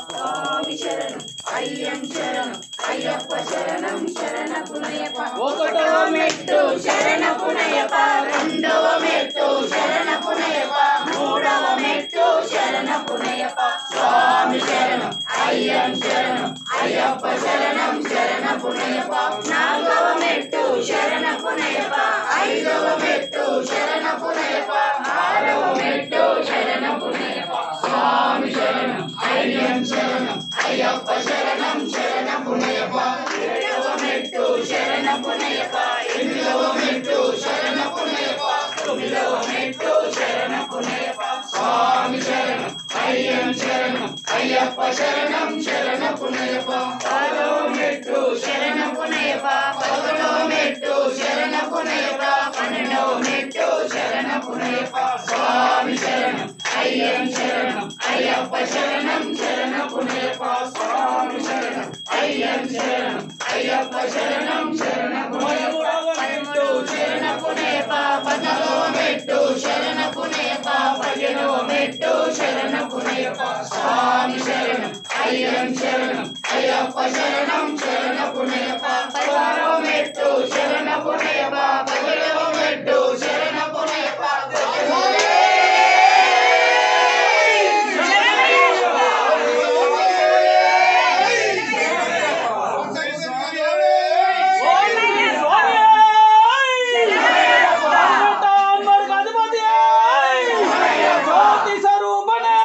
స్వామి శరణం అయ్యం శరణం అయ్యప్ప శరణం శరణపునయప ఒకటో మెట్టు శరణపునయప రెండవ మెట్టు శరణపునయప మూడవ మెట్టు శరణపునయప స్వామి శరణం అయ్యం శరణం అయ్యప్ప శరణం శరణపునయప నాలుగవ మెట్టు శరణపునయప ఐదవ మెట్టు శరణపునయప ఆరవ మెట్టు శరణపునయప స్వామి శరణం అయ్యం శరణం అయ్యప్ప శరణం శరణపునయప ఏడవ మెట్టు శరణపునయప ఎనిమిదవ మెట్టు శరణపునయప తొమ్మిదవ మెట్టు శరణపునయప స్వామి శరణం అయ్యం శరణం అయ్యప్ప శరణం శరణపునయప పదవ మెట్టు శరణపునయప పదకొండవ మెట్టు శరణపునయప పన్నెండవ మెట్టు శరణపునయప స్వామి శరణం అయ్యం శరణం అయ్యప్ప శరణం శరణపునయప స్వామి శరణం అయ్యం శరణం అయ్యప్ప శరణం శరణపునయప పదమూడు శరణపునయప పద్నాలుగవ మెట్టు శరణపునయప పదిహేనవ మెట్టు శరణపునయప స్వామి శరణం అయ్యం శరణం అయ్యప్ప శరణం శరణపునయప